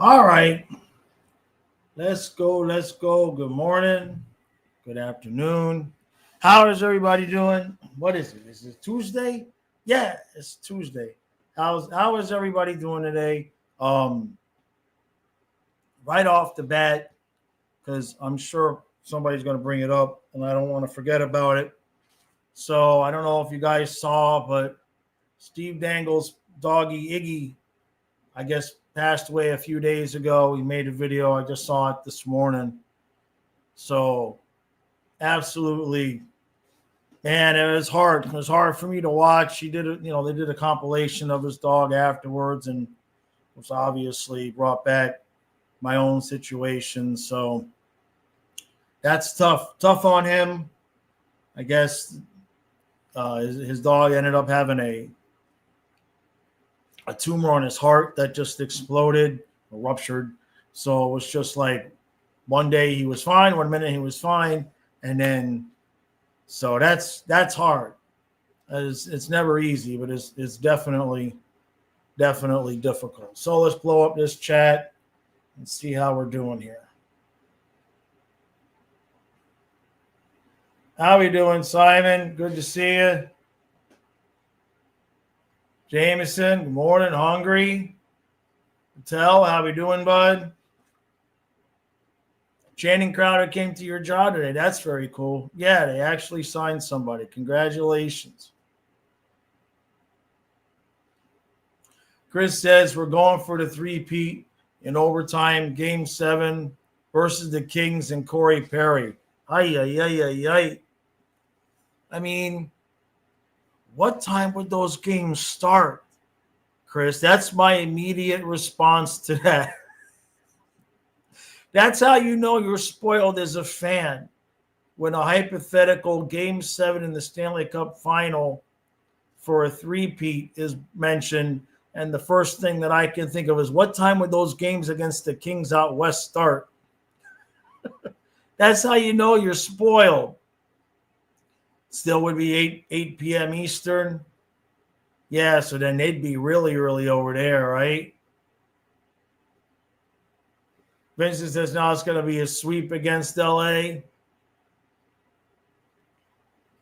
All right. Let's go. Let's go. Good morning. Good afternoon. How is everybody doing? What is it? Is it Tuesday? Yeah, it's Tuesday. How is everybody doing today? Um, right off the bat, because I'm sure somebody's going to bring it up, and I don't want to forget about it. So I don't know if you guys saw, but Steve Dangle's doggy Iggy, I guess, passed away a few days ago. He made a video. I just saw it this morning. So absolutely, man, it was hard. It was hard for me to watch. He did it, they did a compilation of his dog afterwards, and was obviously brought back my own situation. So that's tough. Tough on him. I guess his dog ended up having a tumor on his heart that just exploded or ruptured. So it was just like one day he was fine, one minute he was fine, and then so that's hard. It's never easy, but it's definitely difficult. So let's blow up this chat and see how we're doing here. How we doing, Simon? Good to see you. Jameson, good morning. Hungry. Patel, how we doing, bud? Channing Crowder came to your job today. That's very cool. Yeah, they actually signed somebody. Congratulations. Chris says we're going for the three-peat in overtime, Game 7 versus the Kings and Corey Perry. Ay. I mean, what time would those games start, Chris? That's my immediate response to that. That's how you know you're spoiled as a fan when a hypothetical Game 7 in the Stanley Cup final for a three-peat is mentioned, and the first thing that I can think of is what time would those games against the Kings out west start? That's how you know you're spoiled. Still would be 8 p.m. Eastern. Yeah, so then they'd be really early over there, right? Vincent says now it's going to be a sweep against LA.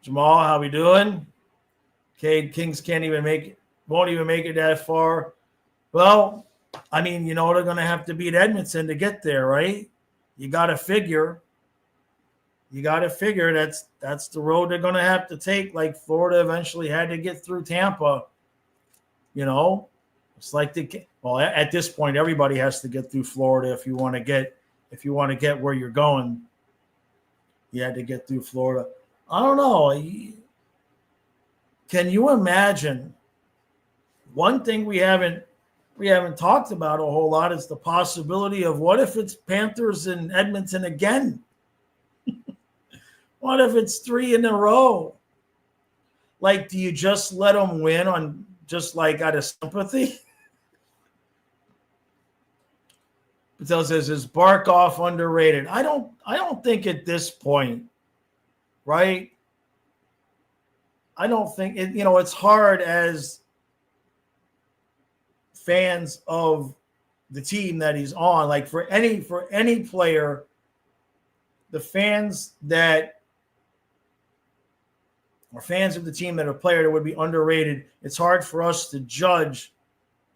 Jamal, how we doing? Cade Kings won't even make it that far. Well, I mean, they're going to have to beat Edmonton to get there, right? You got to figure that's the road they're going to have to take. Like Florida eventually had to get through Tampa. It's like at this point, everybody has to get through Florida if you want to get where you're going. You had to get through Florida. I don't know. Can you imagine? One thing we haven't talked about a whole lot is the possibility of what if it's Panthers in Edmonton again? What if it's 3 in a row? Like, do you just let them win on just like out of sympathy? Patel says, is Barkov underrated? I don't think at this point, right? I don't think it, it's hard as fans of the team that he's on. Like for any player, the fans that are fans of the team that are a player that would be underrated, it's hard for us to judge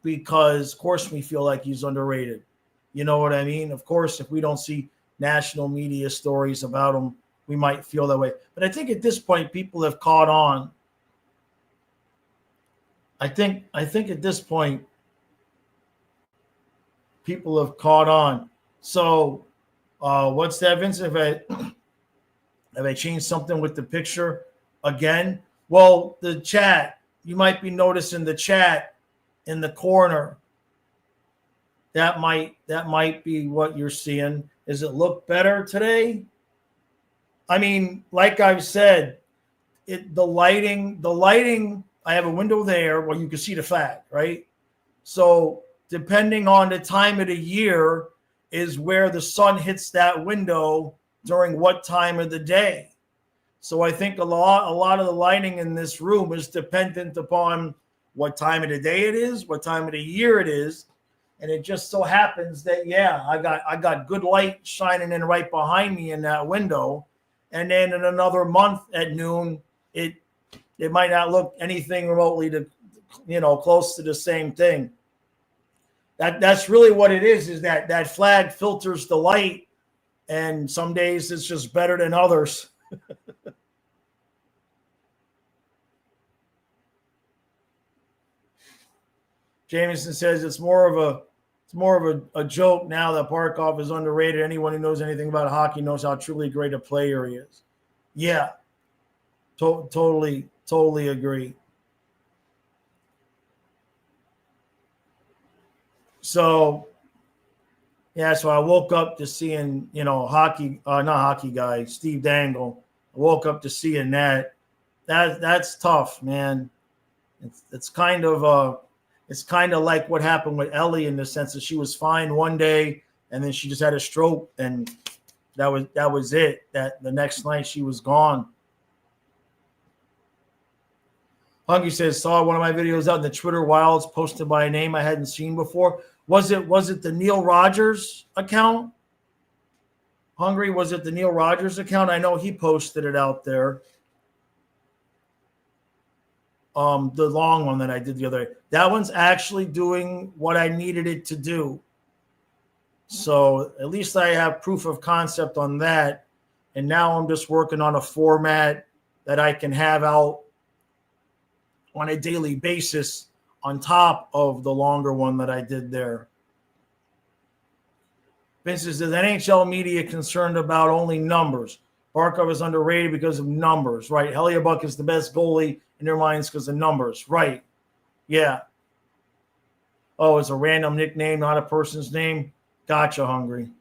because, of course, we feel like he's underrated. You know what I mean? Of course, if we don't see national media stories about him, we might feel that way. But I think at this point, people have caught on. I think at this point, people have caught on. So what's that, Vincent? Have I changed something with the picture again? Well, the chat, you might be noticing the chat in the corner. That might be what you're seeing. Does it look better today? I mean, like I've said, the lighting, I have a window there where you can see the flag, right? So depending on the time of the year is where the sun hits that window during what time of the day. So I think a lot of the lighting in this room is dependent upon what time of the day it is, what time of the year it is. And it just so happens that, yeah, I got good light shining in right behind me in that window. And then in another month at noon, it might not look anything remotely to, close to the same thing. That's really what it is that flag filters the light, and some days it's just better than others. Jameson says it's more of a joke now that Barkov is underrated. Anyone who knows anything about hockey knows how truly great a player he is. Yeah, totally agree. So, yeah, so I woke up to seeing, not hockey guy, Steve Dangle. I woke up to seeing that. That's tough, man. It's kind of like what happened with Ellie in the sense that she was fine one day and then she just had a stroke, and that was it. That the next night she was gone. Hungry says, saw one of my videos out in the Twitter wilds posted by a name I hadn't seen before. Was it the Neil Rogers account? Hungry, was it the Neil Rogers account? I know he posted it out there. The long one that I did the other day. That one's actually doing what I needed it to do. So at least I have proof of concept on that. And now I'm just working on a format that I can have out on a daily basis on top of the longer one that I did there. Vince says, is NHL media concerned about only numbers? Barkov is underrated because of numbers, right? Hellebuyck is the best goalie in their minds because of numbers, right? Yeah. Oh, it's a random nickname, not a person's name. Gotcha, Hungry.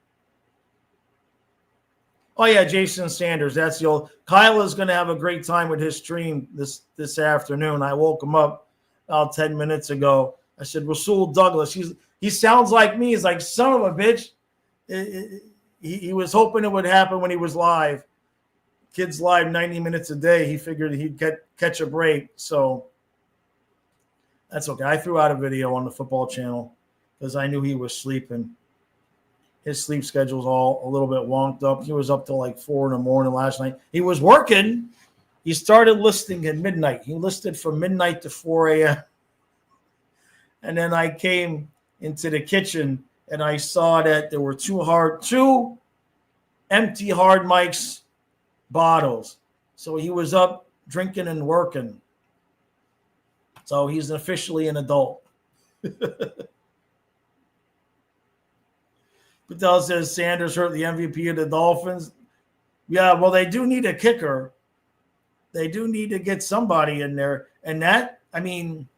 Oh, yeah, Jason Sanders. That's the old. Kyle is going to have a great time with his stream this afternoon. I woke him up about 10 minutes ago. I said, Rasul Douglas. He sounds like me. He's like, son of a bitch. He was hoping it would happen when he was live. Kid's live 90 minutes a day. He figured he'd catch a break. So that's okay. I threw out a video on the football channel because I knew he was sleeping. His sleep schedule's all a little bit wonked up. He was up till like 4 in the morning last night. He was working. He started listing at midnight. He listed from midnight to 4 a.m. And then I came into the kitchen and I saw that there were two empty Hard Mike's bottles. So he was up drinking and working. So he's officially an adult. Patel says Sanders hurt the MVP of the Dolphins. Yeah, well, they do need a kicker. They do need to get somebody in there. And that, I mean,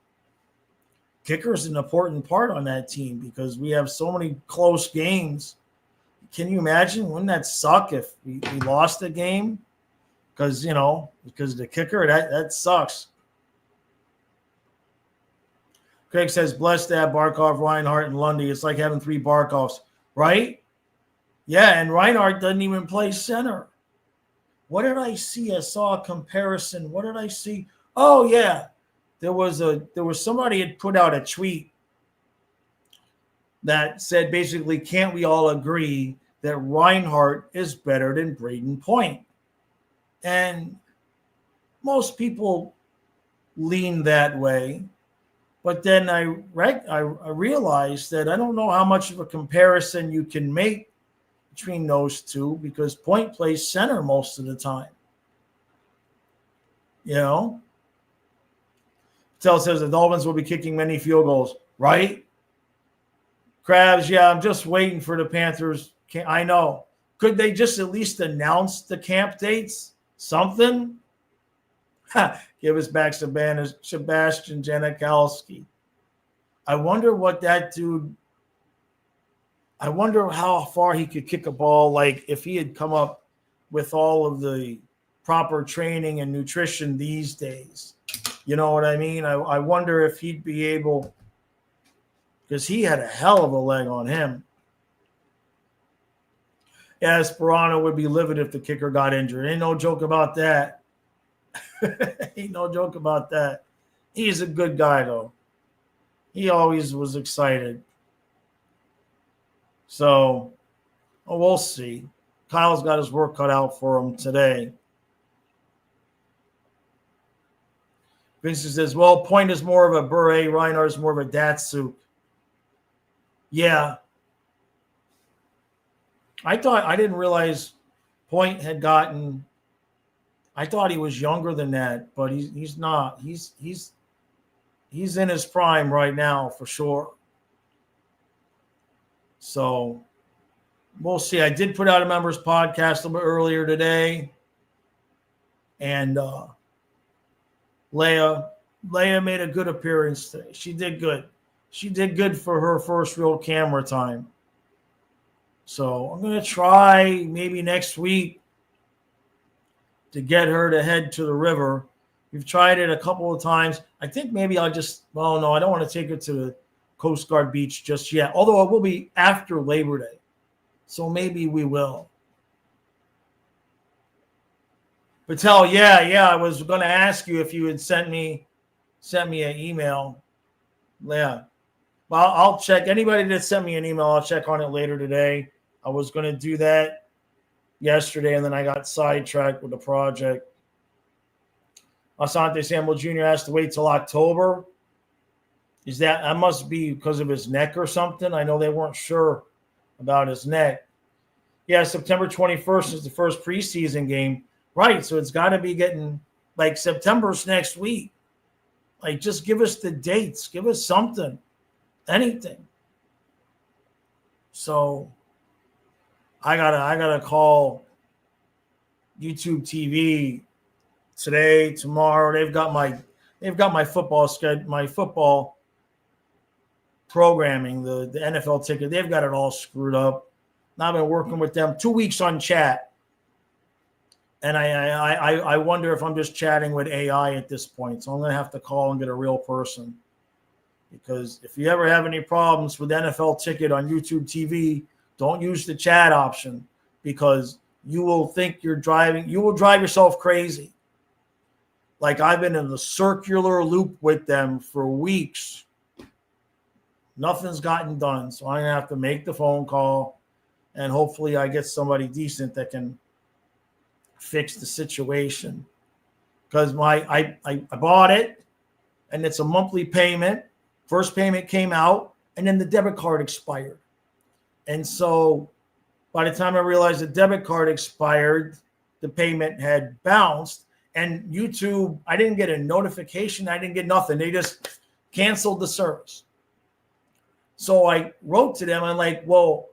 kicker is an important part on that team because we have so many close games. Can you imagine? Wouldn't that suck if we lost a game? Because the kicker, that sucks. Craig says, blessed to have Barkov, Reinhart, and Lundy. It's like having 3 Barkovs. Right? Yeah, and Reinhart doesn't even play center. What did I see? I saw a comparison. What did I see? Oh, yeah. There was somebody had put out a tweet that said basically, can't we all agree that Reinhart is better than Braden Point? And most people lean that way. But then I realized that I don't know how much of a comparison you can make between those two because Point plays center most of the time. Patel says the Dolphins will be kicking many field goals, right? Krabs, yeah, I'm just waiting for the Panthers. I know. Could they just at least announce the camp dates? Something? Give us back Sebastian Janikowski. I wonder what that dude – I wonder how far he could kick a ball, like if he had come up with all of the proper training and nutrition these days. You know what I mean? I wonder if he'd be able – because he had a hell of a leg on him. Yeah, Sperano would be livid if the kicker got injured. Ain't no joke about that. Ain't no joke about that. He's a good guy, though. He always was excited. So we'll see. Kyle's got his work cut out for him today. Vincent says, well, Point is more of a beret. Reinhardt is more of a Datsuk. Yeah. I didn't realize Point had gotten, I thought he was younger than that, but he's not. He's in his prime right now for sure. So we'll see. I did put out a members podcast a little bit earlier today. And Leia made a good appearance today. She did good. She did good for her first real camera time. So I'm going to try maybe next week to get her to head to the river. We've tried it a couple of times. I think maybe I'll just, well, no, I don't want to take her to the Coast Guard beach just yet, although it will be after Labor Day. So maybe we will. Patel, yeah, I was going to ask you if you had sent me an email. Yeah. Well, I'll check. Anybody that sent me an email, I'll check on it later today. I was going to do that yesterday, and then I got sidetracked with the project. Asante Samuel Jr. has to wait till October. That must be because of his neck or something? I know they weren't sure about his neck. Yeah, September 21st is the first preseason game. Right, so it's got to be getting, like, September's next week. Like, just give us the dates. Give us something. Anything. So I gotta call YouTube TV today, tomorrow. They've got my football schedule, my football programming, the NFL ticket. They've got it all screwed up. Now I've been working with them 2 weeks on chat. And I wonder if I'm just chatting with AI at this point. So I'm going to have to call and get a real person. Because if you ever have any problems with NFL ticket on YouTube TV, don't use the chat option, because you will think you're driving. You will drive yourself crazy. Like, I've been in the circular loop with them for weeks. Nothing's gotten done. So I'm going to have to make the phone call, and hopefully I get somebody decent that can fix the situation, because I bought it and it's a monthly payment. First payment came out and then the debit card expired. And so by the time I realized the debit card expired, the payment had bounced, and YouTube, I didn't get a notification. I didn't get nothing. They just canceled the service. So I wrote to them. I'm like, well,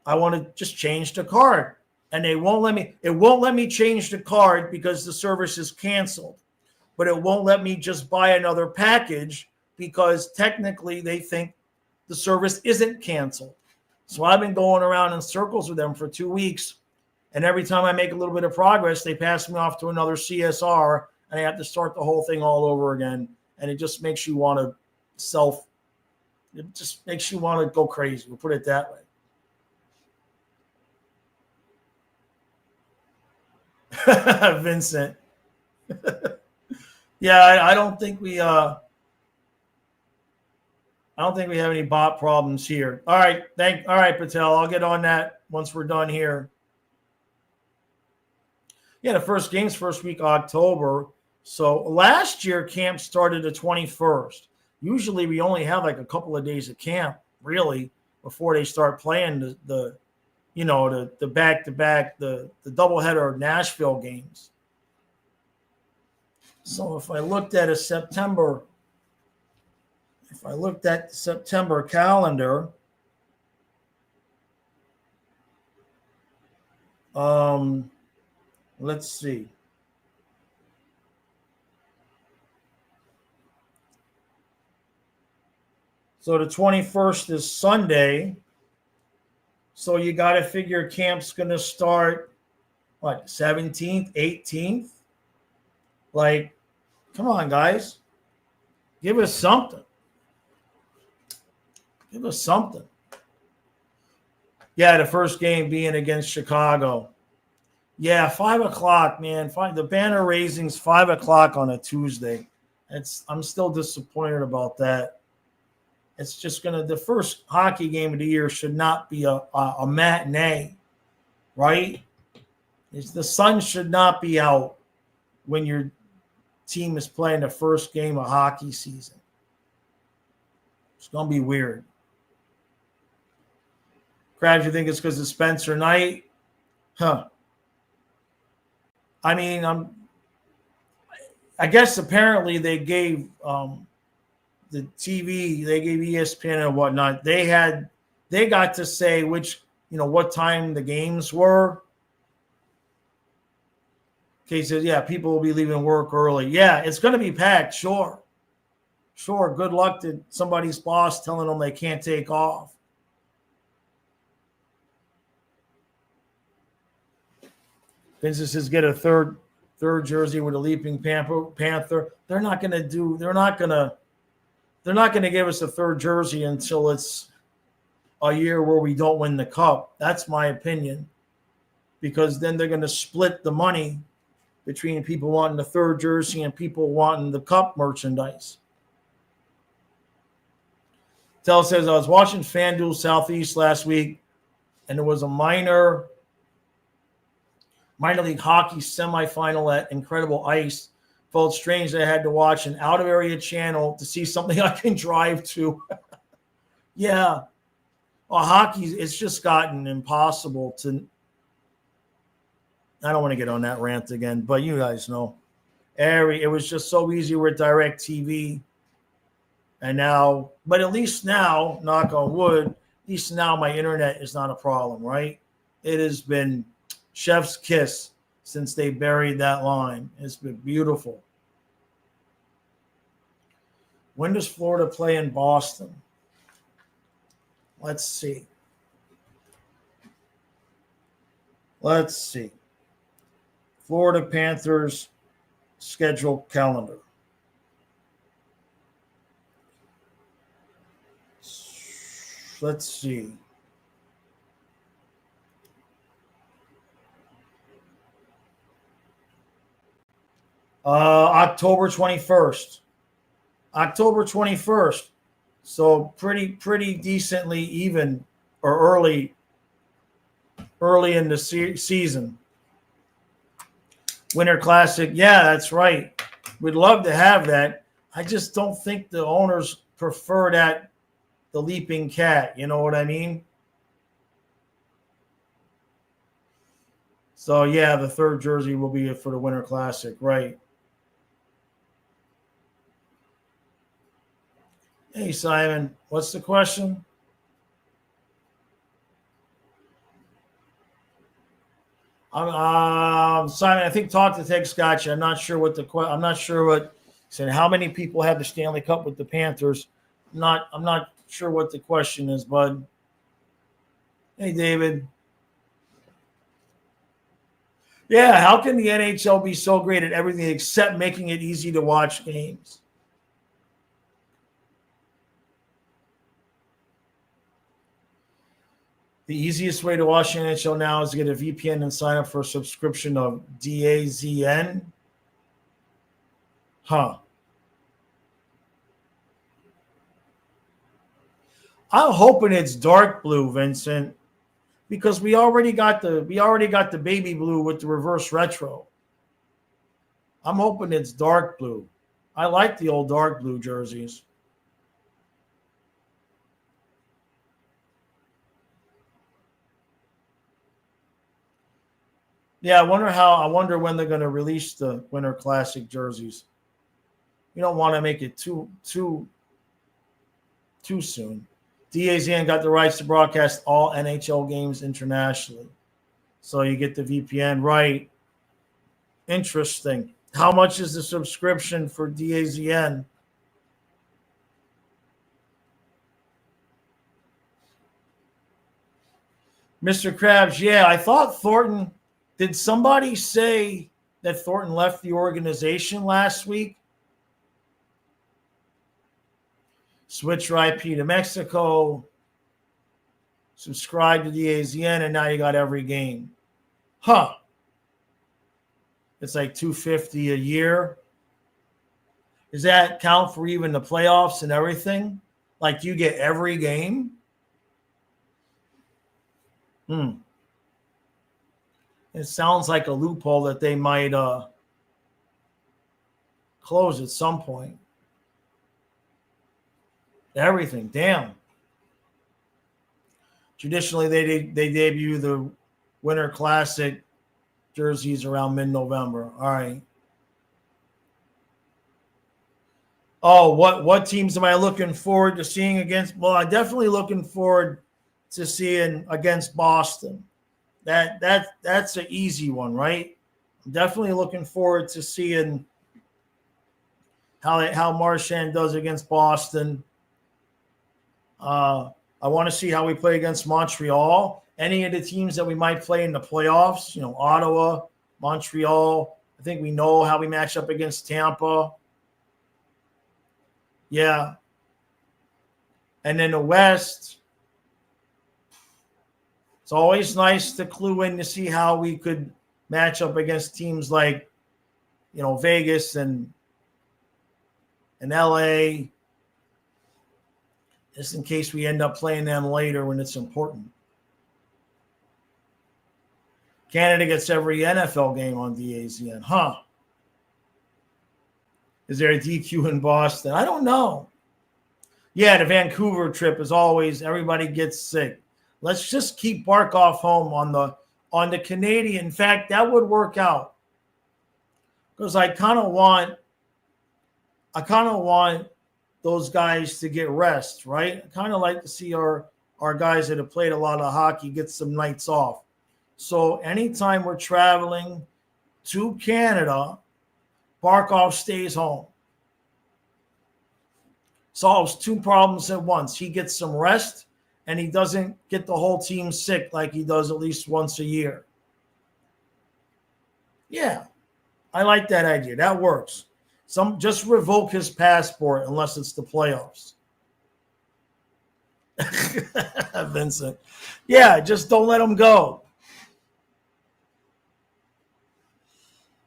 I want to just change the card. And they won't let me. It won't let me change the card because the service is canceled. But it won't let me just buy another package because technically they think the service isn't canceled. So I've been going around in circles with them for 2 weeks. And every time I make a little bit of progress, they pass me off to another CSR, and I have to start the whole thing all over again. And it just makes you want to it just makes you want to go crazy. We'll put it that way. Vincent. Yeah, I don't think we have any bot problems here. All right, Patel. I'll get on that once we're done here. Yeah, the first game's first week October. So last year camp started the 21st. Usually we only have like a couple of days of camp, really, before they start playing the back-to-back, the doubleheader Nashville games. So if I looked at the September calendar, let's see. So the 21st is Sunday. So you got to figure camp's going to start, 17th, 18th? Like, come on, guys. Give us something. Yeah, the first game being against Chicago. Yeah, 5 o'clock, man. The banner raising's 5 o'clock on a Tuesday. I'm still disappointed about that. It's just the first hockey game of the year should not be a matinee, right? The sun should not be out when your team is playing the first game of hockey season. It's going to be weird. Krabs, you think it's because of Spencer Knight? Huh. I mean, I guess apparently they gave the TV, they gave ESPN and whatnot. They got to say what time the games were. Okay, so yeah, people will be leaving work early. Yeah, it's going to be packed, sure. Sure, good luck to somebody's boss telling them they can't take off. Businesses get a third jersey with a leaping panther. They're not going to give us a third jersey until it's a year where we don't win the cup. That's my opinion. Because then they're going to split the money between people wanting the third jersey and people wanting the cup merchandise. Tell says, I was watching FanDuel Southeast last week, and there was a minor league hockey semifinal at Incredible Ice. Felt strange that I had to watch an out-of-area channel to see something I can drive to. Yeah. Well, hockey, it's just gotten impossible to – I don't want to get on that rant again, but you guys know. It was just so easy with DirecTV. And now, but at least now, knock on wood, at least now my internet is not a problem, right? It has been chef's kiss since they buried that line. It's been beautiful. When does Florida play in Boston? Let's see. Florida Panthers schedule calendar. Let's see. October 21st. October 21st. So pretty decently even or early in the season. Winter Classic. Yeah, that's right. We'd love to have that. I just don't think the owners prefer that, the leaping cat. You know what I mean? So, yeah, the third jersey will be for the Winter Classic, right? Hey, Simon, what's the question? Simon, I think talk to Tex Scotch. I'm not sure what said. How many people have the Stanley Cup with the Panthers? I'm not sure what the question is, bud. Hey, David. Yeah, how can the NHL be so great at everything except making it easy to watch games? The easiest way to watch the NHL now is to get a VPN and sign up for a subscription of DAZN. Huh. I'm hoping it's dark blue, Vincent, because we already got the baby blue with the reverse retro. I'm hoping it's dark blue. I like the old dark blue jerseys. Yeah, I wonder when they're going to release the Winter Classic jerseys. You don't want to make it too soon. DAZN got the rights to broadcast all NHL games internationally. So you get the VPN, right? Interesting. How much is the subscription for DAZN? Mr. Krabs, yeah, I thought Thornton. Did somebody say that Thornton left the organization last week? Switch your IP to Mexico, subscribe to the AZN, and now you got every game. Huh. It's like $250 a year. Does that count for even the playoffs and everything? Like you get every game? It sounds like a loophole that they might close at some point. Everything. Damn. Traditionally, they debut the Winter Classic jerseys around mid-November. All right. Oh, what teams am I looking forward to seeing against? Well, I'm definitely looking forward to seeing against Boston. That's an easy one, right? I'm definitely looking forward to seeing how Marchand does against Boston. I want to see how we play against Montreal. Any of the teams that we might play in the playoffs, Ottawa, Montreal. I think we know how we match up against Tampa. Yeah. And then the West, it's always nice to clue in to see how we could match up against teams like, Vegas and LA, just in case we end up playing them later when it's important. Canada gets every NFL game on DAZN, huh? Is there a DQ in Boston? I don't know. Yeah, the Vancouver trip is always everybody gets sick. Let's just keep Barkov home on the Canadian. In fact, that would work out because I kind of want those guys to get rest, right? I kind of like to see our guys that have played a lot of hockey get some nights off. So anytime we're traveling to Canada, Barkov stays home. Solves two problems at once. He gets some rest, and he doesn't get the whole team sick like he does at least once a year. Yeah, I like that idea. That works. Just revoke his passport unless it's the playoffs. Vincent. Yeah, just don't let him go.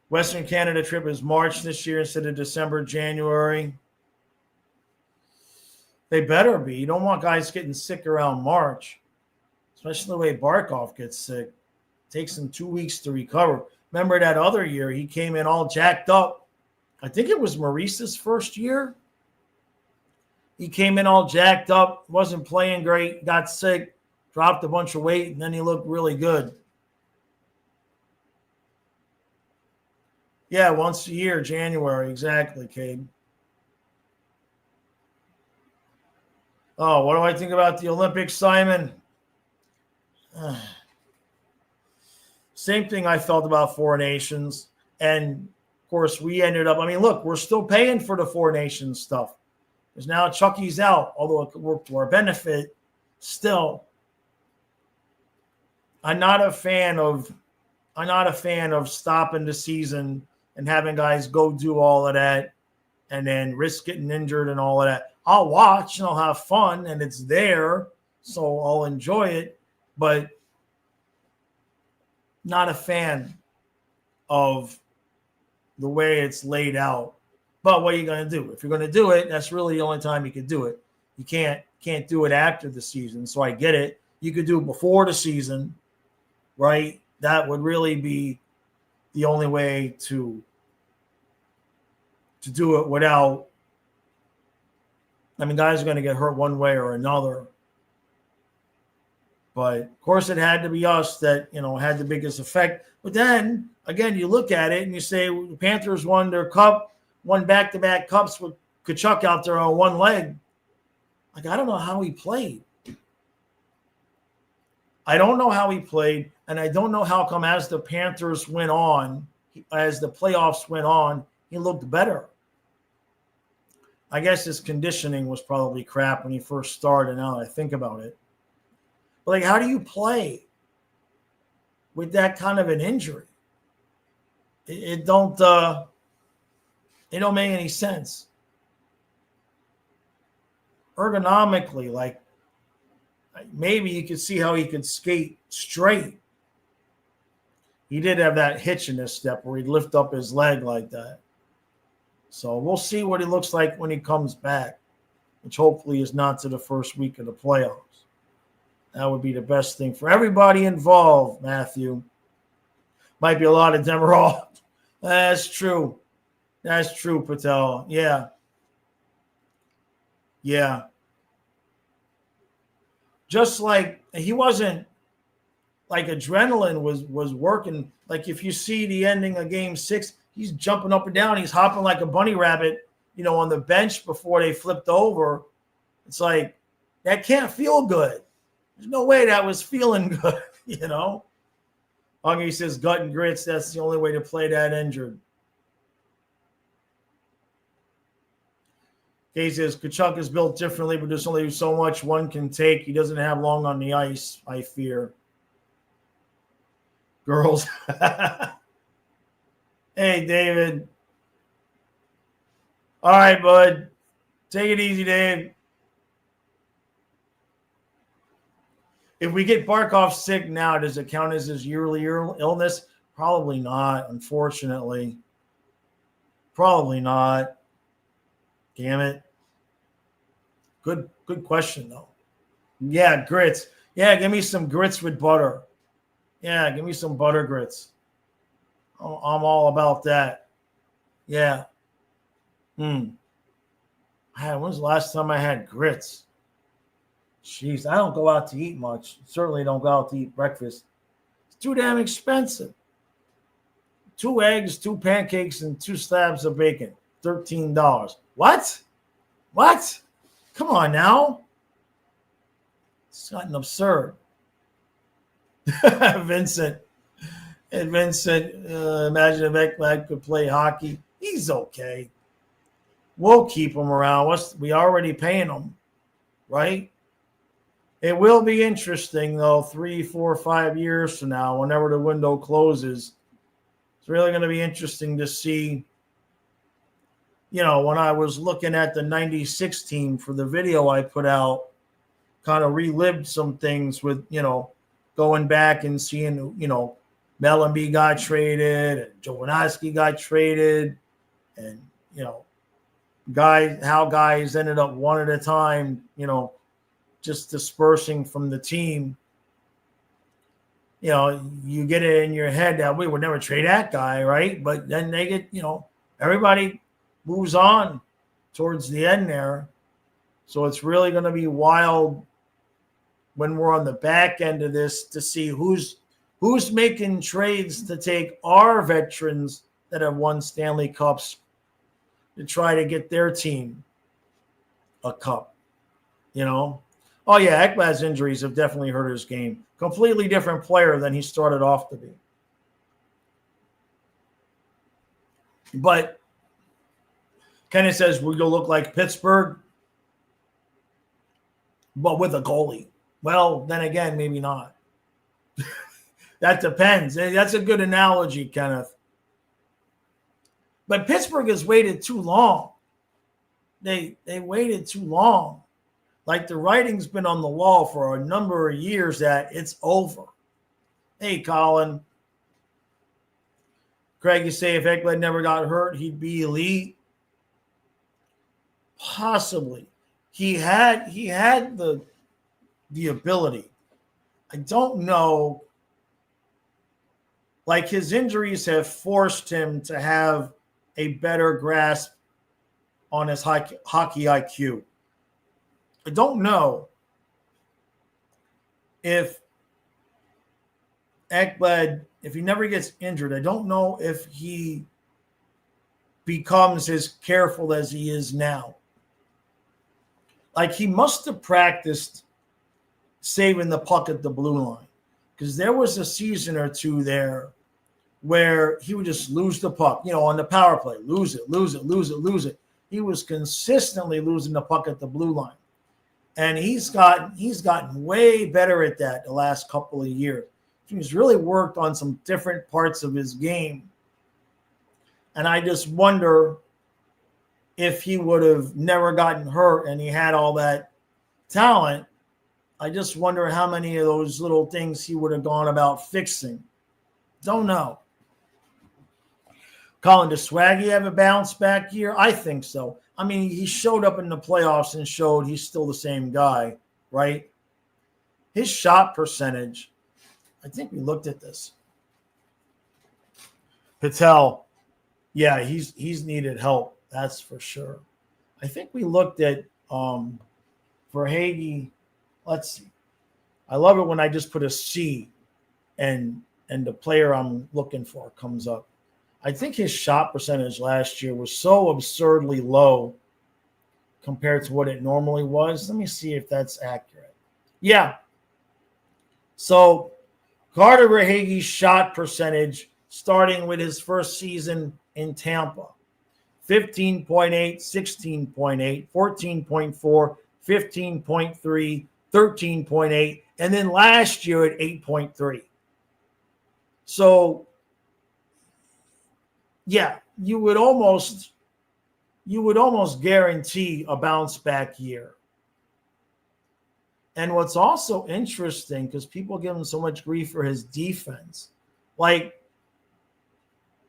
Western Canada trip is March this year instead of December, January. They better be. You don't want guys getting sick around March, especially the way Barkov gets sick. It takes him 2 weeks to recover. Remember that other year, he came in all jacked up. I think it was Maurice's first year. He came in all jacked up, wasn't playing great, got sick, dropped a bunch of weight, and then he looked really good. Yeah, once a year, January, exactly, Cade. Oh, what do I think about the Olympics, Simon? Same thing I felt about Four Nations. And, of course, we ended up – look, we're still paying for the Four Nations stuff. Because now Chucky's out, although it could work to our benefit. Still, I'm not a fan of stopping the season and having guys go do all of that and then risk getting injured and all of that. I'll watch and I'll have fun and it's there, so I'll enjoy it, but not a fan of the way it's laid out. But what are you going to do? If you're going to do it, that's really the only time you can do it. You can't do it after the season, so I get it. You could do it before the season, right? That would really be the only way to do it without – guys are going to get hurt one way or another. But, of course, it had to be us that, had the biggest effect. But then, again, you look at it and you say the Panthers won their cup, won back-to-back cups with Tkachuk out there on one leg. I don't know how he played. I don't know how he played, and I don't know how come as the Panthers went on, as the playoffs went on, he looked better. I guess his conditioning was probably crap when he first started, now that I think about it. But, how do you play with that kind of an injury? It don't make any sense. Ergonomically, maybe you could see how he could skate straight. He did have that hitch in his step where he'd lift up his leg like that. So we'll see what he looks like when he comes back. which hopefully is not to the first week of the playoffs. That would be the best thing for everybody involved, Matthew. Might be a lot of Demerol. That's true. That's true, Patel. Yeah. Yeah. Just like he wasn't like adrenaline was working. Like if you see the ending of game 6, he's jumping up and down. He's hopping like a bunny rabbit, on the bench before they flipped over. It's like, that can't feel good. There's no way that was feeling good, Hungry says gut and grits. That's the only way to play that injured. Kay says Kachuk is built differently, but there's only so much one can take. He doesn't have long on the ice, I fear. Girls. Hey, David. All right, bud. Take it easy, Dave. If we get Barkov sick now, does it count as his yearly illness? Probably not, unfortunately. Probably not. Damn it. Good question, though. Yeah, grits. Yeah, give me some grits with butter. Yeah, give me some butter grits. I'm all about that. Yeah. When was the last time I had grits? Jeez, I don't go out to eat much. Certainly don't go out to eat breakfast. It's too damn expensive. 2 eggs, 2 pancakes, and 2 slabs of bacon. $13. What? Come on now. It's gotten absurd. Vincent. And Vincent, imagine if Ekblad could play hockey. He's okay. We'll keep him around. We already paying him, right? It will be interesting, though, 3, 4, 5 years from now, whenever the window closes. It's really going to be interesting to see, when I was looking at the 96 team for the video I put out, kind of relived some things with, going back and seeing, Mellenby got traded and Jovanovski got traded and, how guys ended up one at a time, just dispersing from the team. You get it in your head that we would never trade that guy, right? But then they get, everybody moves on towards the end there. So it's really going to be wild when we're on the back end of this to see who's making trades to take our veterans that have won Stanley Cups to try to get their team a cup, Oh, yeah, Ekblad's injuries have definitely hurt his game. Completely different player than he started off to be. But Kenneth says, we're going to look like Pittsburgh, but with a goalie. Well, then again, maybe not. That depends. That's a good analogy, Kenneth. But Pittsburgh has waited too long. They waited too long. Like the writing's been on the wall for a number of years that it's over. Hey, Colin. Craig, you say if Ekblad never got hurt, he'd be elite. Possibly. He had the ability. I don't know. Like his injuries have forced him to have a better grasp on his hockey IQ. I don't know if Ekblad, if he never gets injured, I don't know if he becomes as careful as he is now. Like he must have practiced saving the puck at the blue line, because there was a season or two there where he would just lose the puck, on the power play, lose it. He was consistently losing the puck at the blue line. And he's gotten way better at that the last couple of years. He's really worked on some different parts of his game. And I just wonder if he would have never gotten hurt and he had all that talent. I just wonder how many of those little things he would have gone about fixing. Don't know. Colin, does Swaggy have a bounce back year? I think so. I mean, he showed up in the playoffs and showed he's still the same guy, right? His shot percentage, I think we looked at this. Patel, yeah, he's needed help. That's for sure. I think we looked at Verhaeghe. Let's see. I love it when I just put a C and the player I'm looking for comes up. I think his shot percentage last year was so absurdly low compared to what it normally was. Let me see if that's accurate. Yeah. So Carter Verhaeghe's shot percentage starting with his first season in Tampa, 15.8, 16.8, 14.4, 15.3, 13.8, and then last year at 8.3. So, yeah, you would almost guarantee a bounce back year. And what's also interesting, because people give him so much grief for his defense, like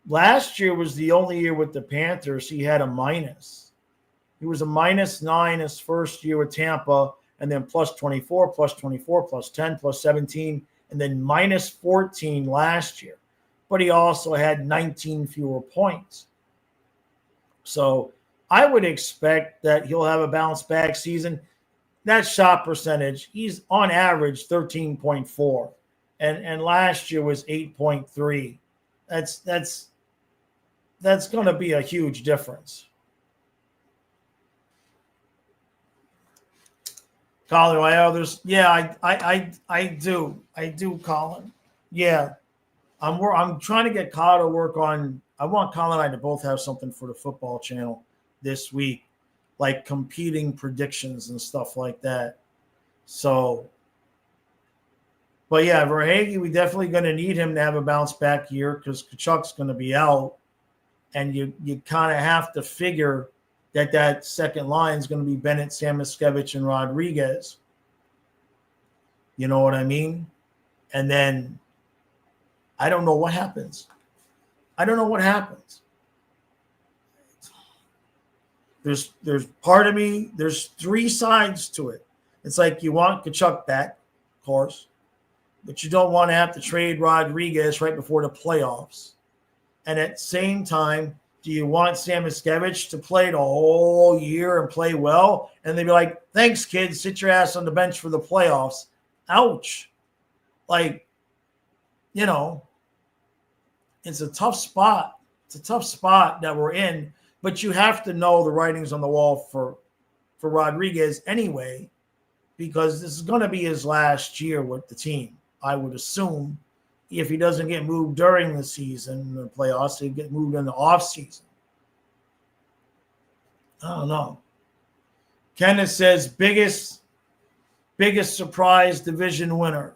last year was the only year with the Panthers he had a minus. He was a -9 his first year with Tampa, and then +24, +24, +10, +17, and then -14 last year. But he also had 19 fewer points. So I would expect that he'll have a bounce back season. That shot percentage, he's on average 13.4, and last year was 8.3. That's going to be a huge difference. Colin, my others, yeah, I do, Colin. Yeah, I'm trying to get Kyle to work on. I want Colin and I to both have something for the football channel this week, like competing predictions and stuff like that. So, but yeah, Verhaeghe, we definitely going to need him to have a bounce back year because Tkachuk's going to be out, and you kind of have to figure that second line is going to be Bennett, Samoskevich, and Rodriguez. You know what I mean? And then I don't know what happens. There's part of me, there's three sides to it. It's like you want Tkachuk back, of course, but you don't want to have to trade Rodriguez right before the playoffs. And at the same time, do you want Samoskevich to play the whole year and play well? And they'd be like, thanks, kids. Sit your ass on the bench for the playoffs. Ouch. Like, you know, it's a tough spot. It's a tough spot that we're in. But you have to know the writing's on the wall for Rodriguez anyway, because this is going to be his last year with the team, I would assume. If he doesn't get moved during the season, the playoffs, he'd get moved in the offseason. I don't know. Kenneth says, biggest surprise division winner,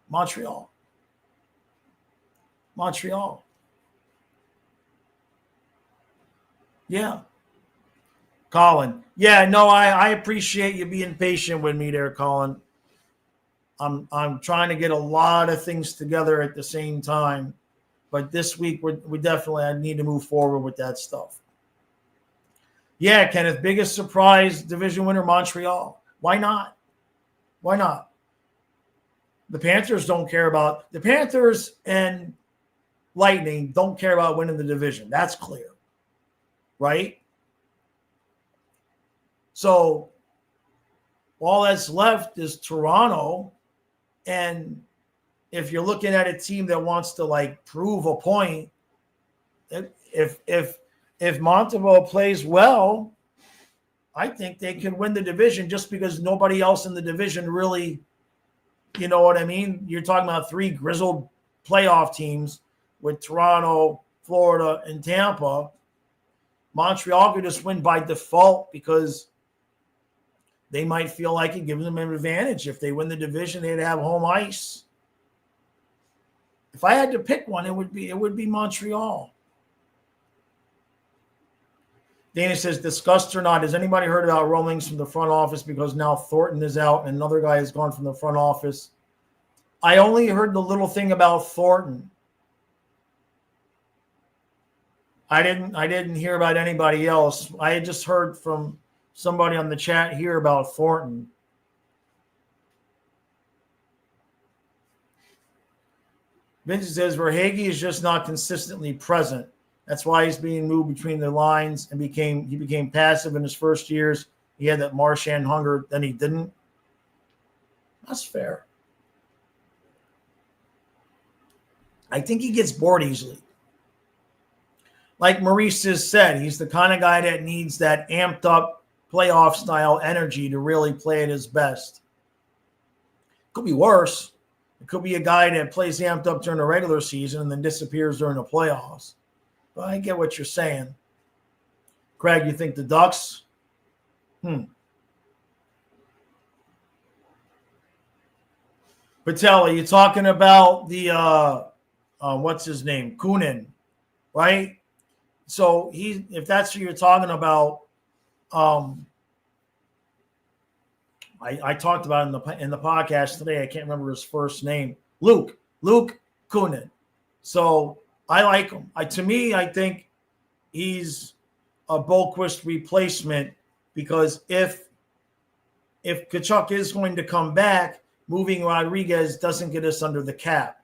Montreal. Yeah. Colin. Yeah, no, I appreciate you being patient with me there, Colin. I'm trying to get a lot of things together at the same time, but this week we definitely need to move forward with that stuff. Yeah, Kenneth, biggest surprise division winner, Montreal. Why not? The Panthers and Lightning don't care about winning the division. That's clear, right? So all that's left is Toronto. And if you're looking at a team that wants to like prove a point, if Montembeault plays well, I think they can win the division just because nobody else in the division really, you know what I mean? You're talking about three grizzled playoff teams with Toronto, Florida, and Tampa. Montreal could just win by default because they might feel like it gives them an advantage. If they win the division, they'd have home ice. If I had to pick one, it would be Montreal. Dana says, discussed or not, has anybody heard about rumblings from the front office because now Thornton is out and another guy has gone from the front office? I only heard the little thing about Thornton. I didn't hear about anybody else. I had just heard from somebody on the chat here about Thornton. Vincent says Verhage is just not consistently present. That's why he's being moved between the lines and he became passive in his first years. He had that Marchand hunger, then he didn't. That's fair. I think he gets bored easily. Like Maurice has said, he's the kind of guy that needs that amped up playoff style energy to really play at his best. Could be worse. It could be a guy that plays amped up during the regular season and then disappears during the playoffs. But I get what you're saying. Craig, you think the Ducks? Patella, you're talking about the what's his name? Kunin, right? So if that's who you're talking about, I talked about in the podcast today. I can't remember his first name. Luke Kunin. So I like him. To me, I think he's a Boquist replacement because if Tkachuk is going to come back, moving Rodriguez doesn't get us under the cap.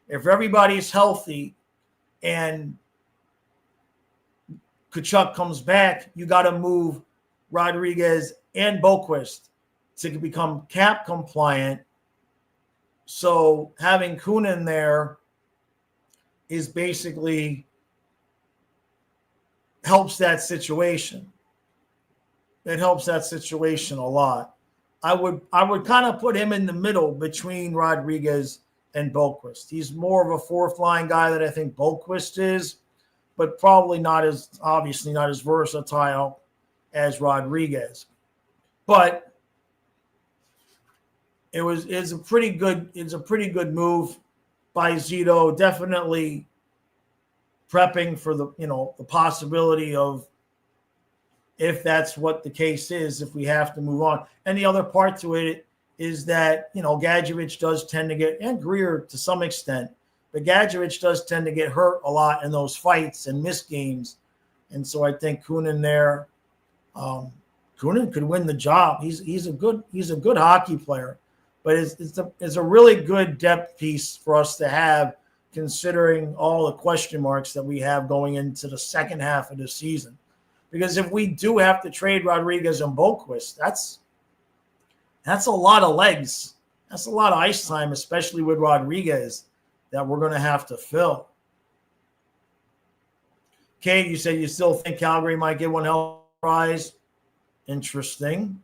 If everybody's healthy and Tkachuk comes back, you got to move Rodriguez and Boquist to become cap compliant. So having Kunin there is basically helps that situation. It helps that situation a lot. I would kind of put him in the middle between Rodriguez and Boquist. He's more of a fourth line guy that I think Boquist is, but probably obviously not as versatile as Rodriguez. But it's a pretty good move by Zito. Definitely prepping for the possibility of, if that's what the case is, if we have to move on. And the other part to it is that, Gadjevich does tend to get, and Greer to some extent, but Gadjevich does tend to get hurt a lot in those fights and miss games. And so I think Kunin there, Kunin could win the job. He's a good hockey player, but it's a really good depth piece for us to have, considering all the question marks that we have going into the second half of the season. Because if we do have to trade Rodriguez and Boquist, that's a lot of legs. That's a lot of ice time, especially with Rodriguez, that we're going to have to fill. Kate, you said you still think Calgary might get one hell of a prize. Interesting.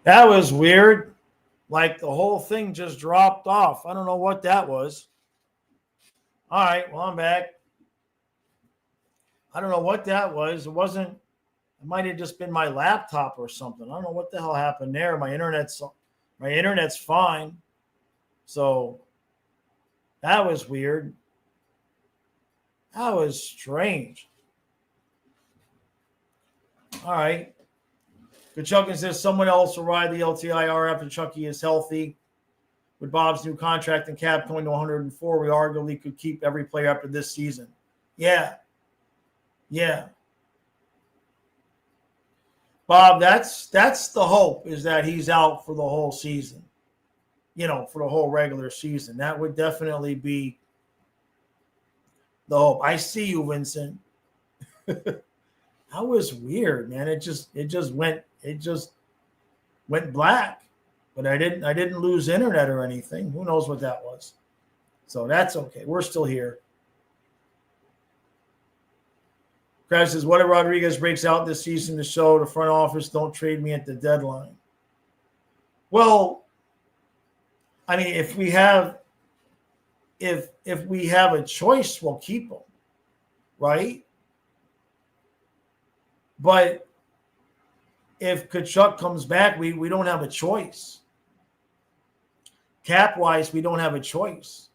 That was weird. Like the whole thing just dropped off. I don't know what that was. All right, well, I'm back. I don't know what that was. It might have just been my laptop or something. I don't know what the hell happened there. My internet's fine. So that was weird. That was strange. All right. Kachuk says someone else will ride the LTIR after Chucky is healthy. With Bob's new contract and cap going to 104, we arguably could keep every player after this season. Yeah. Bob, that's the hope, is that he's out for the whole season. for the whole regular season. That would definitely be the hope. I see you, Vincent. That was weird, man. It just went black. But I didn't lose internet or anything. Who knows what that was? So that's okay. We're still here. Crash says, what if Rodriguez breaks out this season to show the front office don't trade me at the deadline? Well, I mean, if we have a choice, we'll keep him, right? But if Tkachuk comes back, we don't have a choice. Cap-wise, we don't have a choice.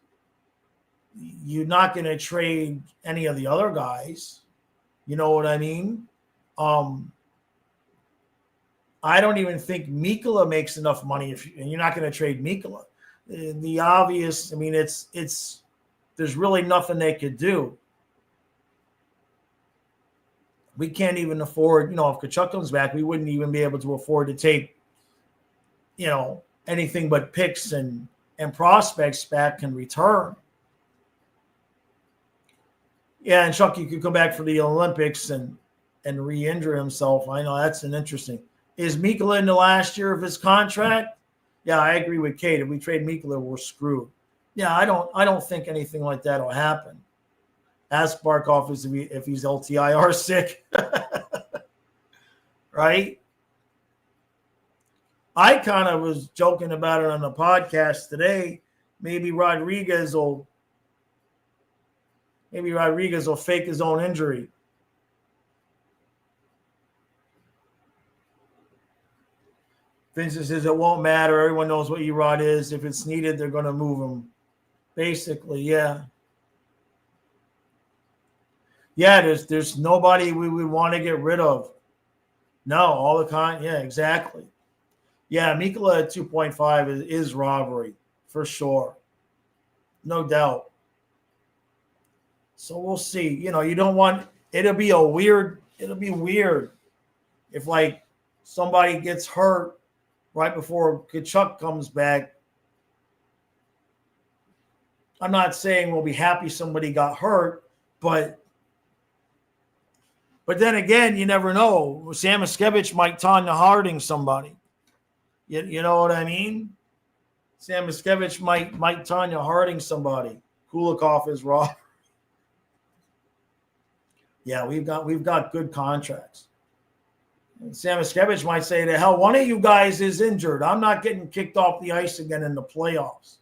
You're not going to trade any of the other guys. You know what I mean? I don't even think Mikkola makes enough money and you're not going to trade Mikkola. The obvious, I mean, it's there's really nothing they could do. We can't even afford, if Tkachuk comes back, we wouldn't even be able to afford to take, anything but picks and prospects back in return. Yeah, and Chucky could come back for the Olympics and re-injure himself. I know that's an interesting. Is Mikkola in the last year of his contract? Yeah, I agree with Kate. If we trade Mikkola, we're screwed. Yeah, I don't think anything like that will happen. Ask Barkov if he's LTIR sick. Right? I kind of was joking about it on the podcast today. Maybe Rodriguez will fake his own injury. Vincent says it won't matter. Everyone knows what Erod is. If it's needed, they're going to move him. Basically, yeah. Yeah, there's nobody we would want to get rid of. No, all the kind. Yeah, exactly. Yeah, Mikkola at 2.5 is robbery for sure. No doubt. So we'll see. You don't want it'll be weird if like somebody gets hurt right before Tkachuk comes back. I'm not saying we'll be happy somebody got hurt, but then again, you never know. Samoskevich might Tanya Harding somebody. You know what I mean? Samoskevich might Tanya Harding somebody. Kulikov is raw. Yeah, we've got good contracts. And Samoskevich might say, to hell, one of you guys is injured. I'm not getting kicked off the ice again in the playoffs.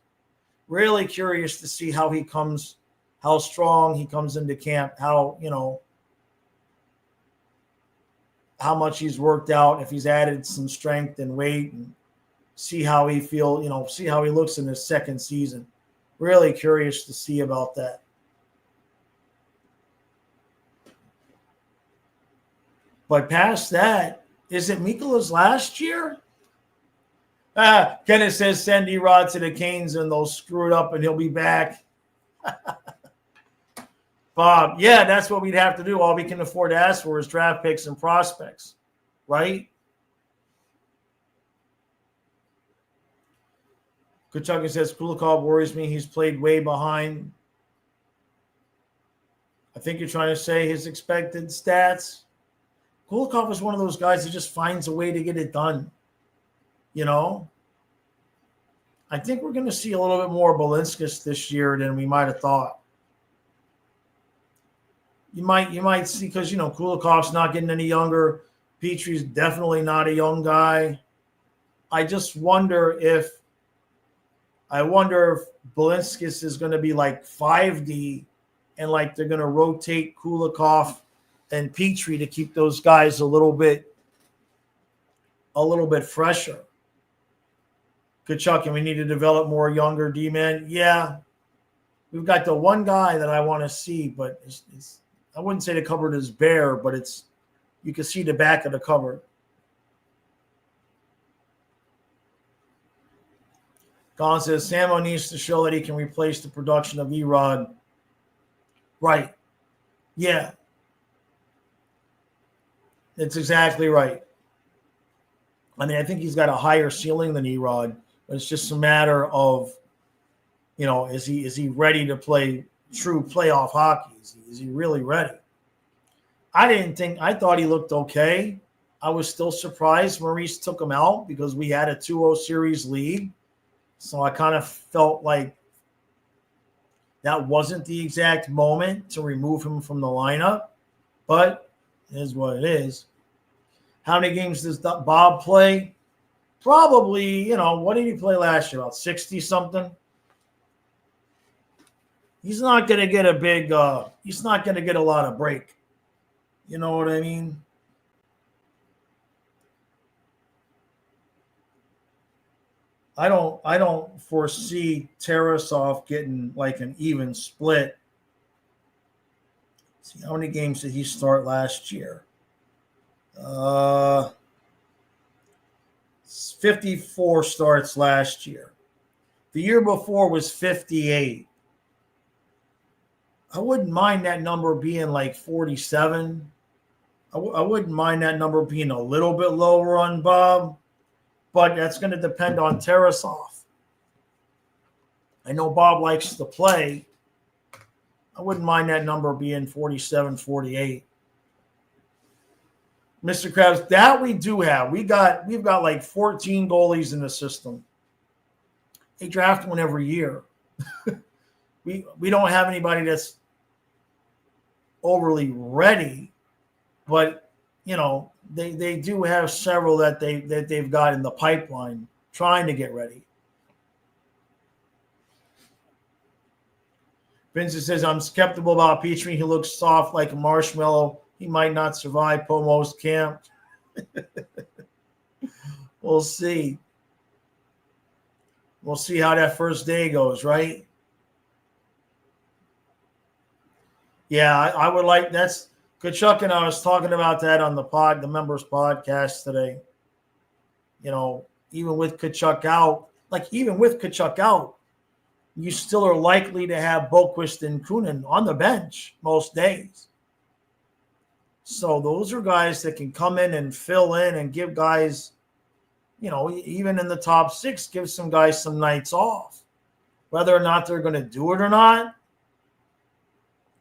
Really curious to see how strong he comes into camp, how much he's worked out, if he's added some strength and weight, and see how he see how he looks in his second season. Really curious to see about that. But past that, is it Mikkola's last year? Kenneth says send Erod to the Canes and they'll screw it up and he'll be back. Bob, yeah, that's what we'd have to do. All we can afford to ask for is draft picks and prospects, right? Kuchaka says Kulikov worries me. He's played way behind. I think you're trying to say his expected stats. Kulikov is one of those guys that just finds a way to get it done. I think we're going to see a little bit more Balinskis this year than we might have thought. You might see, because Kulikov's not getting any younger. Petrie's definitely not a young guy. I just wonder if Balinskis is going to be like 5D and like they're going to rotate Kulikov and Petrie to keep those guys a little bit fresher. Tkachuk, and we need to develop more younger D-men. Yeah, we've got the one guy that I want to see, but it's I wouldn't say the cupboard is bare, but you can see the back of the cupboard. Colin says Samo needs to show that he can replace the production of Erod. Right. Yeah. It's exactly right. I mean, I think he's got a higher ceiling than Erod, But it's just a matter of, is he ready to play true playoff hockey? Is he really ready? I thought he looked okay. I was still surprised Maurice took him out because we had a 2-0 series lead. So I kind of felt like that wasn't the exact moment to remove him from the lineup. But it is what it is. How many games does Bob play? Probably, what did he play last year? About 60-something? He's not going to get he's not going to get a lot of break. You know what I mean? I don't foresee Tarasov getting like an even split. Let's see, how many games did he start last year? 54 starts last year. The year before was 58. I wouldn't mind that number being like 47. I wouldn't mind that number being a little bit lower on Bob, but that's going to depend on Tarasov. I know Bob likes to play. I wouldn't mind that number being 47, 48. Mr. Krabs, that we do have. We've got like 14 goalies in the system. They draft one every year. we don't have anybody that's overly ready, but they do have several that they've got in the pipeline trying to get ready. Vincent says, I'm skeptical about Petrie. He looks soft like a marshmallow. He might not survive Pomo's camp. We'll see. We'll see how that first day goes, right? Yeah, I would like, that's Kachuk, and I was talking about that on the members podcast today. Even with Kachuk out, you still are likely to have Boquist and Kunin on the bench most days. So those are guys that can come in and fill in and give guys, even in the top 6, give some guys some nights off. Whether or not they're going to do it or not,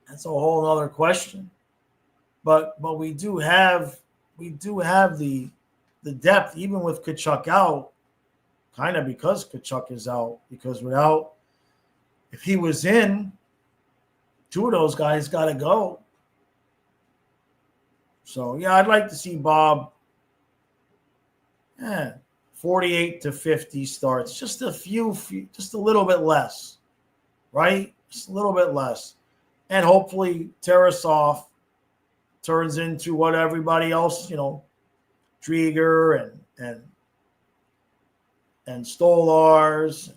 that's a whole other question. But we do have the depth, even with Kachuk out, kind of because Kachuk is out. Because if he was in, 2 of those guys got to go. So, yeah, I'd like to see Bob 48 to 50 starts. Just a few, just a little bit less, right? Just a little bit less. And hopefully Tarasov turns into what everybody else, Drieger and Stolars.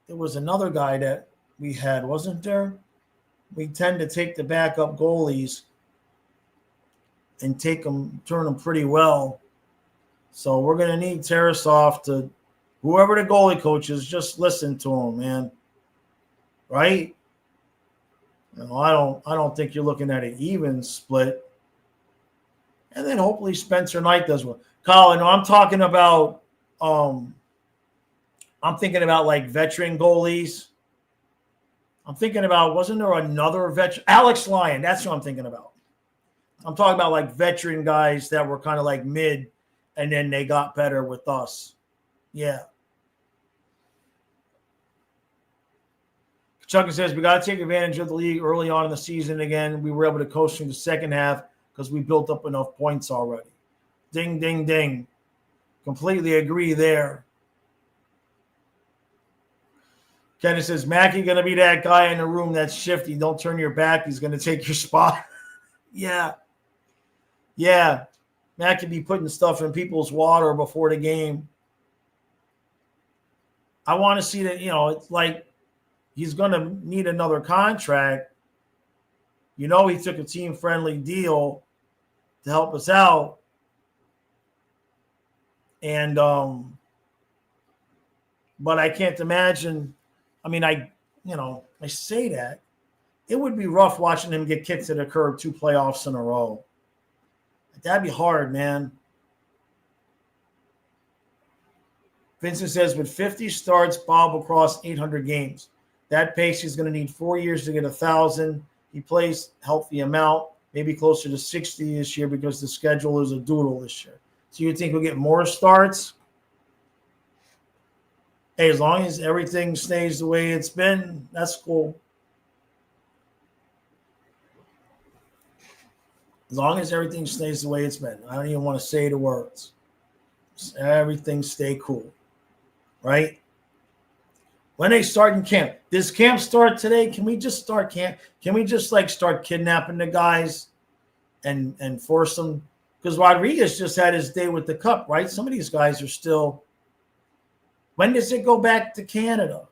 There was another guy that we had, wasn't there? We tend to take the backup goalies and turn them pretty well. So we're going to need Tarasov to, whoever the goalie coach is, just listen to him, man. Right? I don't think you're looking at an even split. And then hopefully Spencer Knight does well. Colin, I'm talking about I'm thinking about like veteran goalies. I'm thinking about, wasn't there another veteran? Alex Lyon, that's who I'm thinking about. I'm talking about like veteran guys that were kind of like mid, and then they got better with us. Yeah. Chuck says, we got to take advantage of the league early on in the season again. We were able to coast through the second half because we built up enough points already. Ding, ding, ding. Completely agree there. Kenneth says, Mackey going to be that guy in the room that's shifty. Don't turn your back. He's going to take your spot. Yeah. Yeah. Matt could be putting stuff in people's water before the game. I want to see that, it's like he's going to need another contract. He took a team-friendly deal to help us out. And, but I can't imagine. I mean, I say that. It would be rough watching him get kicked to the curb 2 playoffs in a row. That'd be hard, man. Vincent says, with 50 starts, Bob will cross 800 games. That pace, he's going to need 4 years to get 1,000. He plays healthy amount, maybe closer to 60 this year because the schedule is a doodle this year. So you think he'll get more starts? Hey, as long as everything stays the way it's been, that's cool. As long as everything stays the way it's been. I don't even want to say the words. Just everything stay cool. Right? When they start in camp. Does camp start today? Can we just start camp? Can we just start kidnapping the guys and force them? Because Rodriguez just had his day with the cup, right? Some of these guys are still. When does it go back to Canada?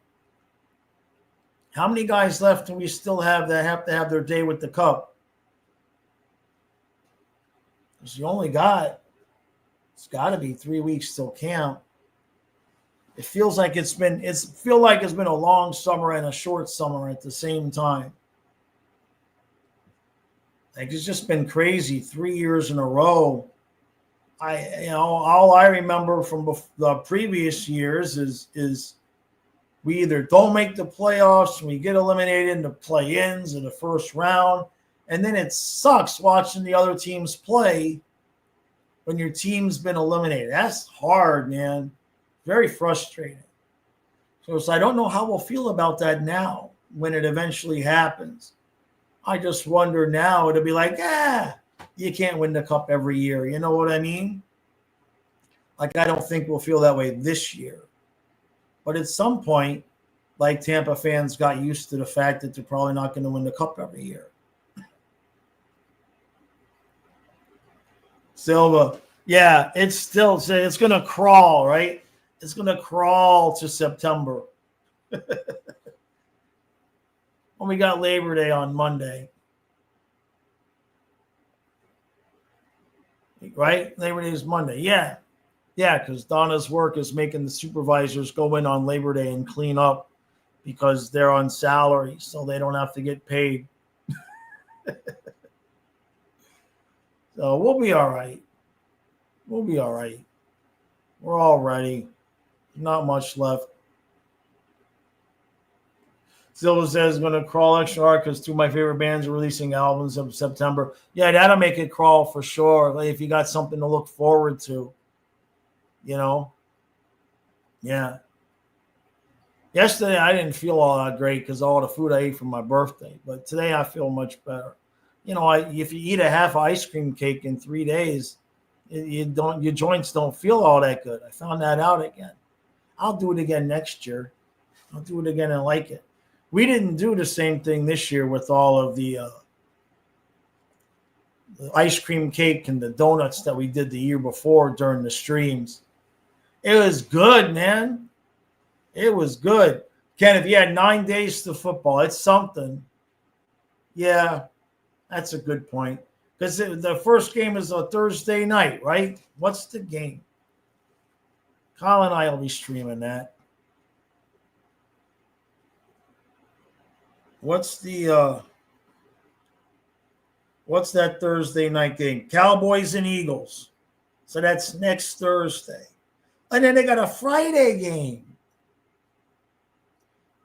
How many guys left do we still have that have to have their day with the cup? Because you only got, it's got to be 3 weeks till camp. It feels like it's been a long summer and a short summer at the same time. Like it's just been crazy 3 years in a row. All I remember from the previous years is we either don't make the playoffs and we get eliminated in the play-ins in the first round, and then it sucks watching the other teams play when your team's been eliminated. That's hard, man. Very frustrating. So I don't know how we'll feel about that now when it eventually happens. I just wonder now it'll be like, you can't win the cup every year. You know what I mean? Like, I don't think we'll feel that way this year. But at some point, like Tampa fans got used to the fact that they're probably not going to win the cup every year. Silva, yeah, it's going to crawl, right? It's going to crawl to September. When we got Labor Day on Monday. Right? Labor Day is Monday. Yeah. Yeah, because Donna's work is making the supervisors go in on Labor Day and clean up because they're on salary, so they don't have to get paid. So we'll be all right. We'll be all right. We're all ready. Not much left. Silva says going to crawl extra hard because two of my favorite bands are releasing albums in September. Yeah, that'll make it crawl for sure. Like if you got something to look forward to, you know. Yeah. Yesterday I didn't feel all that great because of all the food I ate for my birthday, but today I feel much better. You know, if you eat a half ice cream cake in 3 days, your joints don't feel all that good. I found that out again. I'll do it again next year. I'll do it again and like it. We didn't do the same thing this year with all of the ice cream cake and the donuts that we did the year before during the streams. It was good, man. It was good. Ken, if you had 9 days to football, it's something. Yeah, that's a good point. Because the first game is a Thursday night, right? What's the game? Kyle and I will be streaming that. What's that Thursday night game? Cowboys and Eagles. So that's next Thursday. And then they got a Friday game.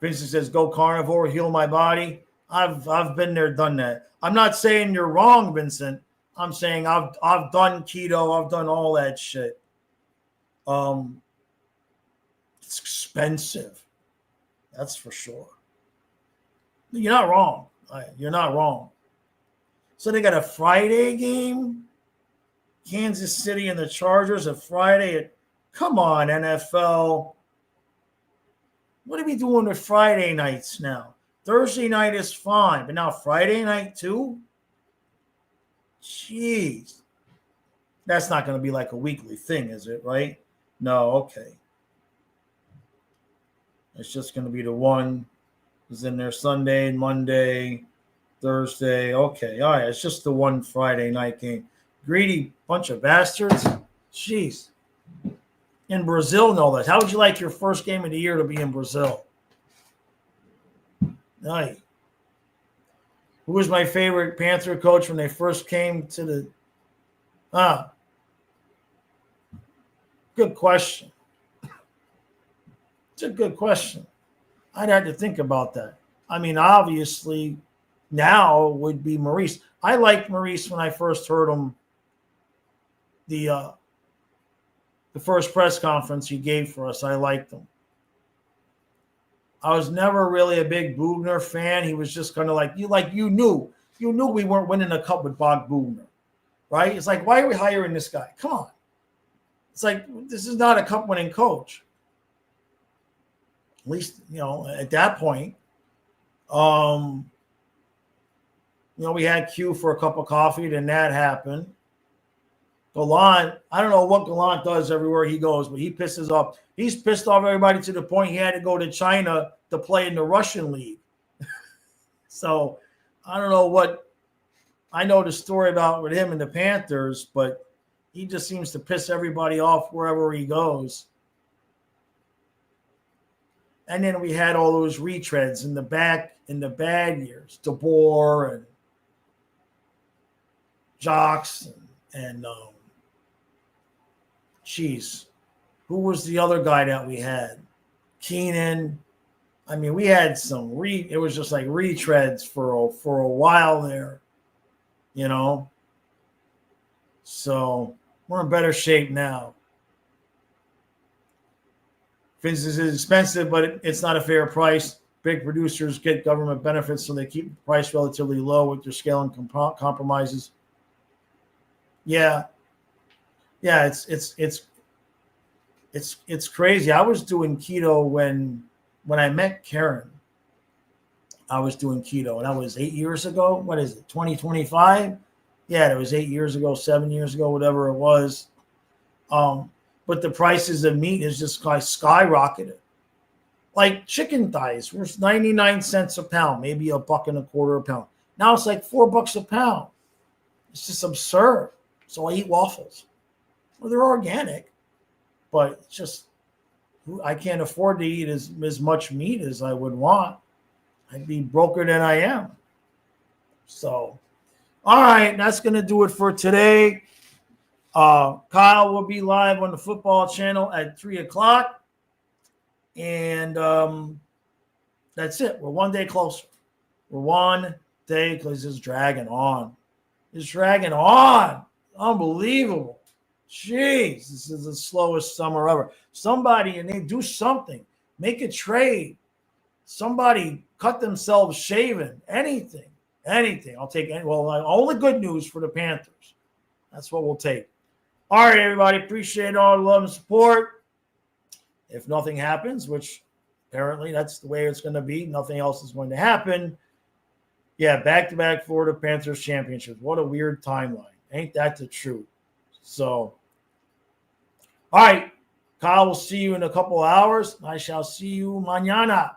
Vincent says, go carnivore, heal my body. I've been there, done that. I'm not saying you're wrong, Vincent. I'm saying I've done keto. I've done all that shit. It's expensive. That's for sure. You're not wrong. You're not wrong. So they got a Friday game. Kansas City and the Chargers, a Friday. Come on, NFL. What are we doing with Friday nights now? Thursday night is fine, but now Friday night too? Jeez. That's not going to be like a weekly thing, is it, right? No, okay. It's just going to be the one is in there Sunday, Monday, Thursday. Okay, all right. It's just the one Friday night game. Greedy bunch of bastards. Jeez. In Brazil, no less. How would you like your first game of the year to be in Brazil? Nice. Who was my favorite Panther coach when they first came to the – good question. It's a good question. I'd have to think about that. I mean, obviously, now would be Maurice. I liked Maurice when I first heard him. The first press conference he gave for us, I liked him. I was never really a big Bugner fan. He was just kind of like you knew we weren't winning a cup with Bob Bugner, right? It's like, why are we hiring this guy? Come on. It's like, this is not a cup winning coach. At least, at that point. We had Q for a cup of coffee, then that happened. Gallant, I don't know what Gallant does everywhere he goes, but he pisses off. He's pissed off everybody to the point he had to go to China to play in the Russian league. So I don't know what – I know the story about with him and the Panthers, but he just seems to piss everybody off wherever he goes. And then we had all those retreads in the bad years, DeBoer and Jocks and who was the other guy that we had? Keenan. I mean, we had some it was just like retreads for a while there, So we're in better shape now. Business is expensive, but it's not a fair price. Big producers get government benefits, so they keep the price relatively low with their scaling compromises. Yeah, it's crazy. I was doing keto when I met Karen. I was doing keto, and that was 8 years ago. What is it, 2025? Yeah, it was 8 years ago, 7 years ago, whatever it was. But the prices of meat is just skyrocketed. Like chicken thighs were 99 cents a pound, maybe $1.25 a pound. Now it's like $4 a pound. It's just absurd. So I eat waffles. Well, they're organic, but it's just I can't afford to eat as much meat as I would want. I'd be broker than I am. So, all right, that's going to do it for today. Kyle will be live on the football channel at 3:00. And that's it. We're one day closer. We're one day because it's dragging on. It's dragging on. Unbelievable. Jeez, this is the slowest summer ever. Somebody, and they do something. Make a trade. Somebody cut themselves shaving. Anything. I'll take any. Well, only good news for the Panthers. That's what we'll take. All right, everybody. Appreciate all the love and support. If nothing happens, which apparently that's the way it's going to be, nothing else is going to happen. Yeah, back-to-back Florida Panthers championships. What a weird timeline. Ain't that the truth? So, all right. Kyle will see you in a couple of hours. I shall see you mañana.